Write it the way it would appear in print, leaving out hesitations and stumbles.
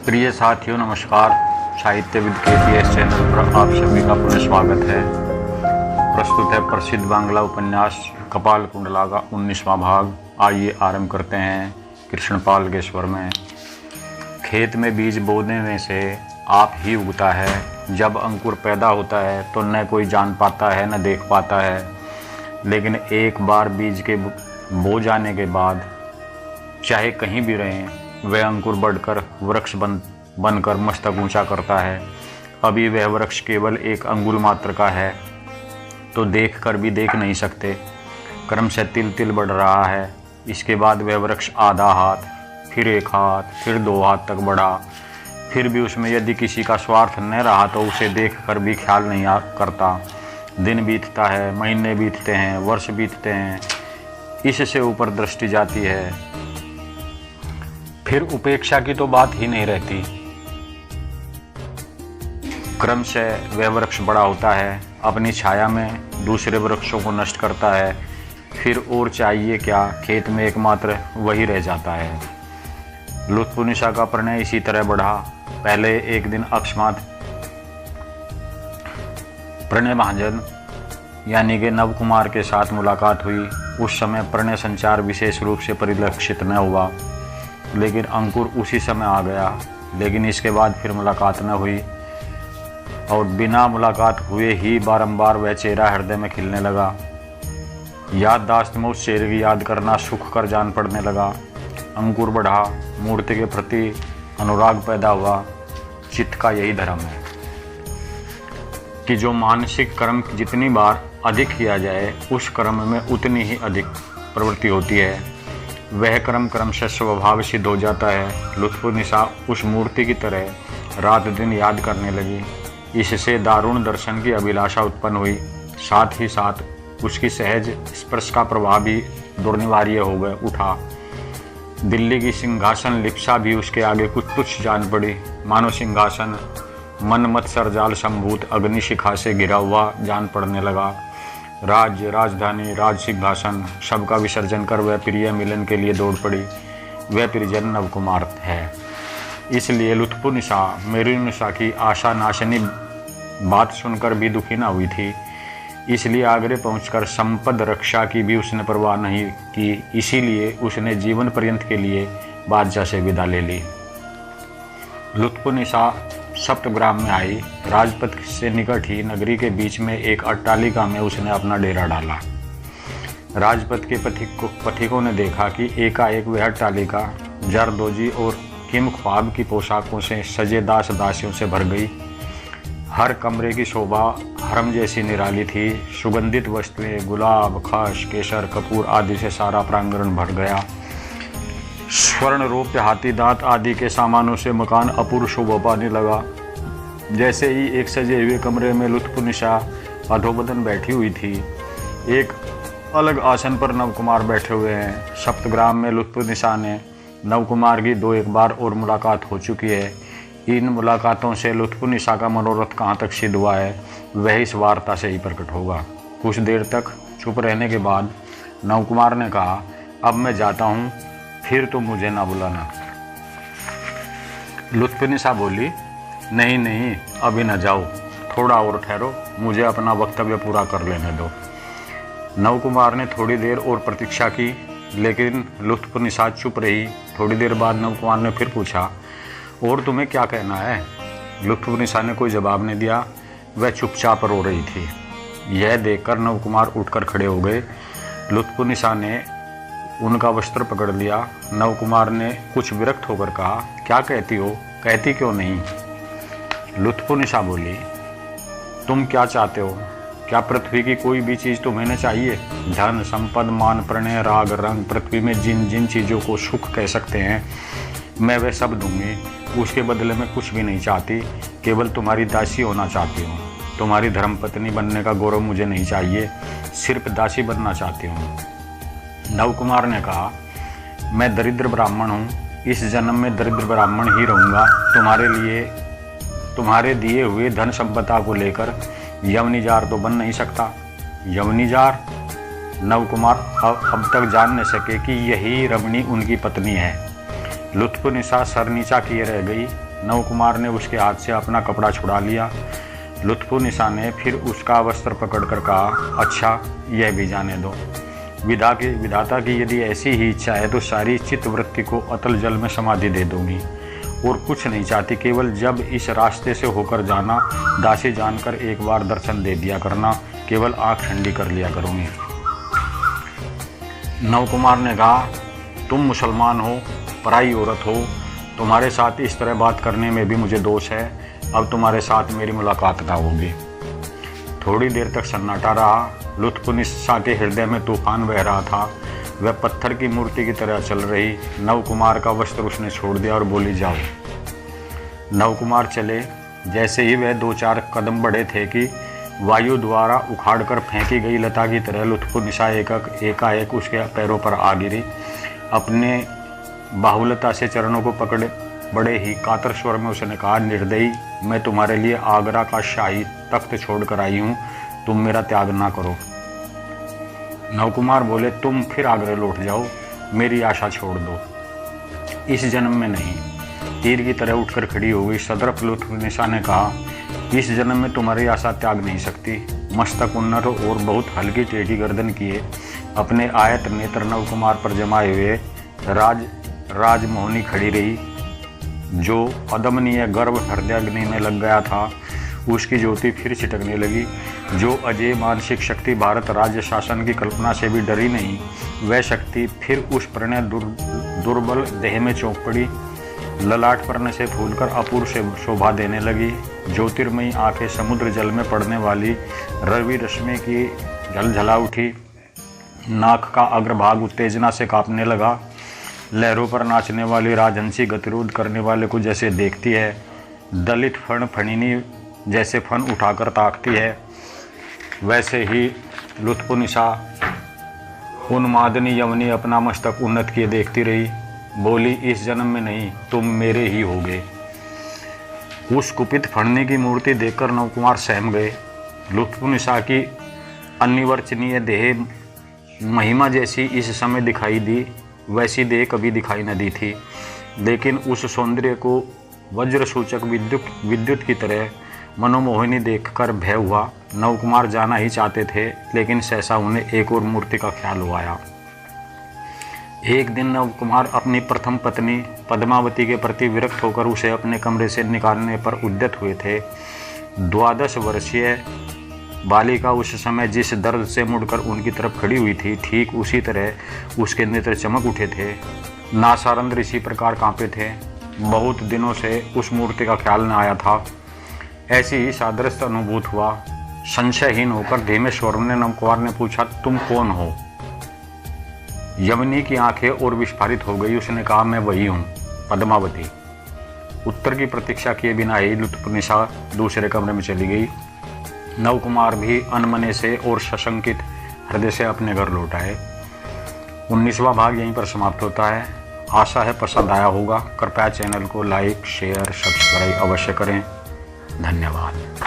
प्रिय साथियों नमस्कार। साहित्यविद KTS चैनल पर आप सभी का पुनः स्वागत है। प्रस्तुत है प्रसिद्ध बांग्ला उपन्यास कपाल कुंडला का 19वां भाग। आइए आरंभ करते हैं कृष्णपाल के स्वर में। खेत में बीज बोने से आप ही उगता है। जब अंकुर पैदा होता है तो न कोई जान पाता है न देख पाता है, लेकिन एक बार बीज के बो जाने के बाद चाहे कहीं भी रहें, वह अंकुर बढ़कर वृक्ष बनकर मस्तक ऊंचा करता है। अभी वह वृक्ष केवल एक अंगुल मात्र का है, तो देख कर भी देख नहीं सकते। क्रम से तिल तिल बढ़ रहा है। इसके बाद वह वृक्ष आधा हाथ, फिर एक हाथ, फिर 2 हाथ तक बढ़ा। फिर भी उसमें यदि किसी का स्वार्थ न रहा तो उसे देख कर भी ख्याल नहीं करता। दिन बीतता है, महीने बीतते हैं, वर्ष बीतते हैं, इससे ऊपर दृष्टि जाती है। फिर उपेक्षा की तो बात ही नहीं रहती। क्रम से वह वृक्ष बड़ा होता है, अपनी छाया में दूसरे वृक्षों को नष्ट करता है। फिर और चाहिए क्या, खेत में एकमात्र वही रह जाता है। लुत्फुनिसा का प्रणय इसी तरह बढ़ा। पहले एक दिन अकस्मात प्रणय महाजन यानी कि नव कुमार के साथ मुलाकात हुई। उस समय प्रणय संचार विशेष रूप से परिलक्षित न हुआ, लेकिन अंकुर उसी समय आ गया। लेकिन इसके बाद फिर मुलाकात न हुई, और बिना मुलाकात हुए ही बारंबार वह चेहरा हृदय में खिलने लगा। याददाश्त में उस चेहरे की याद करना सुख कर जान पड़ने लगा। अंकुर बढ़ा, मूर्ति के प्रति अनुराग पैदा हुआ। चित्त का यही धर्म है कि जो मानसिक कर्म जितनी बार अधिक किया जाए, उस कर्म में उतनी ही अधिक प्रवृत्ति होती है। वह कर्म क्रमशः स्वभाव सिद्ध हो जाता है। लुत्फुनिसा उस मूर्ति की तरह रात दिन याद करने लगी। इससे दारुण दर्शन की अभिलाषा उत्पन्न हुई। साथ ही साथ उसकी सहज स्पर्श का प्रभाव भी दुर्निवार्य हो गया उठा। दिल्ली की सिंहासन लिप्सा भी उसके आगे कुछ तुच्छ जान पड़ी। मानो सिंहासन मनमत सरजाल संभूत अग्निशिखा से घिरा हुआ जान पड़ने लगा। राज्य, राजधानी, राज सिंहासन सबका विसर्जन कर वह प्रिय मिलन के लिए दौड़ पड़ी। वह प्रियजन नवकुमार है। इसलिए लुत्फुनिसा मेरुनिसा की आशा नाशनी बात सुनकर भी दुखी न हुई थी। इसलिए आगरे पहुंचकर संपद रक्षा की भी उसने परवाह नहीं की। इसीलिए उसने जीवन पर्यंत के लिए बादशाह से विदा ले ली। लुत्फुनिसा सप्तग्राम में आई। राजपथ से निकट ही नगरी के बीच में एक अट्टालिका में उसने अपना डेरा डाला। राजपथ के पथिकों ने देखा कि एकाएक वह अट्टालिका जरदोजी और किम ख्वाब की पोशाकों से सजे दास दासियों से भर गई। हर कमरे की शोभा हरम जैसी निराली थी। सुगंधित वस्तुएं, गुलाब, खस, केसर, कपूर आदि से सारा प्रांगण भर गया। स्वर्ण रूप, हाथी दांत आदि के सामानों से मकान अपूर्व शोभा पाने लगा। जैसे ही एक सजे हुए कमरे में लुत्फुनिसा अधोबदन बैठी हुई थी, एक अलग आसन पर नवकुमार बैठे हुए हैं। सप्तग्राम में लुत्फुनिसा ने नवकुमार की 2-1 बार और मुलाकात हो चुकी है। इन मुलाकातों से लुत्फुनिसा का मनोरथ कहाँ तक सिद्ध हुआ है, वह इस वार्ता से ही प्रकट होगा। कुछ देर तक चुप रहने के बाद नवकुमार ने कहा, अब मैं जाता हूँ, फिर तुम मुझे ना बुलाना। लुत्फुनिसा बोली, नहीं नहीं, अभी न जाओ, थोड़ा और ठहरो, मुझे अपना वक्तव्य पूरा कर लेने दो। नवकुमार ने थोड़ी देर और प्रतीक्षा की, लेकिन लुत्फुनिसा चुप रही। थोड़ी देर बाद नवकुमार ने फिर पूछा, और तुम्हें क्या कहना है? लुत्फुनिसा ने कोई जवाब नहीं दिया। वह चुपचाप रो रही थी। यह देखकर नवकुमार उठकर खड़े हो गए। लुत्फुनिसा ने उनका वस्त्र पकड़ लिया। नवकुमार ने कुछ विरक्त होकर कहा, क्या कहती हो, कहती क्यों नहीं? लुत्फुनिसा बोली, तुम क्या चाहते हो? क्या पृथ्वी की कोई भी चीज़ तुम्हें न चाहिए? धन, संपद, मान, प्रणय, राग, रंग, पृथ्वी में जिन जिन चीज़ों को सुख कह सकते हैं, मैं वह सब दूंगी। उसके बदले में कुछ भी नहीं चाहती, केवल तुम्हारी दासी होना चाहती हूँ। तुम्हारी धर्मपत्नी बनने का गौरव मुझे नहीं चाहिए, सिर्फ दासी बनना चाहती हूँ। नवकुमार ने कहा, मैं दरिद्र ब्राह्मण हूँ, इस जन्म में दरिद्र ब्राह्मण ही रहूँगा। तुम्हारे दिए हुए धन संपदा को लेकर यवनीजार तो बन नहीं सकता। यवनीजार? नवकुमार अब तक जान न सके कि यही रमणी उनकी पत्नी है। लुत्फुनिसा सर नीचा किए रह गई। नव कुमार ने उसके हाथ से अपना कपड़ा छुड़ा लिया। लुत्फुन्निसा ने फिर उसका वस्त्र पकड़कर कहा, अच्छा यह भी जाने दो। विधाता की यदि ऐसी ही इच्छा है तो सारी चित्तवृत्ति को अतल जल में समाधि दे दूंगी और कुछ नहीं चाहती, केवल जब इस रास्ते से होकर जाना, दासी जानकर एक बार दर्शन दे दिया करना, केवल आँख ठंडी कर लिया करूँगी। नव कुमार ने कहा, तुम मुसलमान हो, पराई औरत हो, तुम्हारे साथ इस तरह बात करने में भी मुझे दोष है। अब तुम्हारे साथ मेरी मुलाकात ना होगी। थोड़ी देर तक सन्नाटा रहा। लुत्फुन्निसा के हृदय में तूफान बह रहा था। वह पत्थर की मूर्ति की तरह चल रही। नव कुमार का वस्त्र उसने छोड़ दिया और बोली, जाओ। नव कुमार चले। जैसे ही वह 2-4 कदम बढ़े थे कि वायु द्वारा उखाड़कर फेंकी गई लता की तरह लुत्फुन्निसा एकाएक उसके पैरों पर आ गिरी। अपने बाहुलता से चरणों को पकड़े बड़े ही कातर स्वर में उसने कहा, निर्दयी, मैं तुम्हारे लिए आगरा का शाही तख्त छोड़कर आई हूँ, तुम मेरा त्याग ना करो। नवकुमार बोले, तुम फिर आगरा लौट जाओ, मेरी आशा छोड़ दो, इस जन्म में नहीं। तीर की तरह उठकर खड़ी हो गई। सदर्प लुत्फुन्निसा ने कहा, इस जन्म में तुम्हारी आशा त्याग नहीं सकती। मस्तक उन्नत और बहुत हल्की टेढ़ी गर्दन किए अपने आयत नेत्र नवकुमार पर जमाए हुए राजमोहनी खड़ी रही। जो अदमनीय गर्व हृदयाग्नि में लग गया था, उसकी ज्योति फिर छिटकने लगी। जो अजय मानसिक शक्ति भारत राज्य शासन की कल्पना से भी डरी नहीं, वह शक्ति फिर उस प्रणय दुर्बल देह में चौंक पड़ी। ललाट पर नसें फूलकर अपूर्व से शोभा देने लगी। ज्योतिर्मयी आंखें समुद्र जल में पड़ने वाली रवि रश्मि की झलझला उठी। नाक का अग्रभाग उत्तेजना से कांपने लगा। लहरों पर नाचने वाली राजहंसी गतिरोध करने वाले को जैसे देखती है, दलित फणिनी जैसे फन उठाकर ताकती है, वैसे ही लुत्फुन्निसा उन्मादनी यवनी अपना मस्तक उन्नत किए देखती रही। बोली, इस जन्म में नहीं, तुम मेरे ही होगे। उस कुपित फणनी की मूर्ति देखकर नवकुमार सहम गए। लुत्फुन्निसा की अनिर्वचनीय देह महिमा जैसी इस समय दिखाई दी, वैसी देह कभी दिखाई न दी थी। लेकिन उस सौंदर्य को वज्र सूचक विद्युत की तरह मनोमोहिनी देखकर भय हुआ। नवकुमार जाना ही चाहते थे, लेकिन सहसा उन्हें एक और मूर्ति का ख्याल हो आया। एक दिन नवकुमार अपनी प्रथम पत्नी पद्मावती के प्रति विरक्त होकर उसे अपने कमरे से निकालने पर उद्यत हुए थे। 12 वर्षीय बालिका उस समय जिस दर्द से मुड़कर उनकी तरफ खड़ी हुई थी, ठीक उसी तरह उसके नेत्र चमक उठे थे। नासारंध्र इसी प्रकार कांपे थे। बहुत दिनों से उस मूर्ति का ख्याल न आया था। ऐसी ही सादृश्य अनुभूत हुआ। संशयहीन होकर धीमे स्वर में नवकुमार ने पूछा, तुम कौन हो? यवनी की आंखें और विस्फारित हो गई। उसने कहा, मैं वही हूँ, पद्मावती। उत्तर की प्रतीक्षा किए बिना ही लुत्फुन्निसा दूसरे कमरे में चली गई। नवकुमार भी अनमने से और सशंकित हृदय से अपने घर लौट आए। 19वां भाग यहीं पर समाप्त होता है। आशा है पसंद आया होगा। कृपया चैनल को लाइक, शेयर, सब्सक्राइब अवश्य करें। धन्यवाद।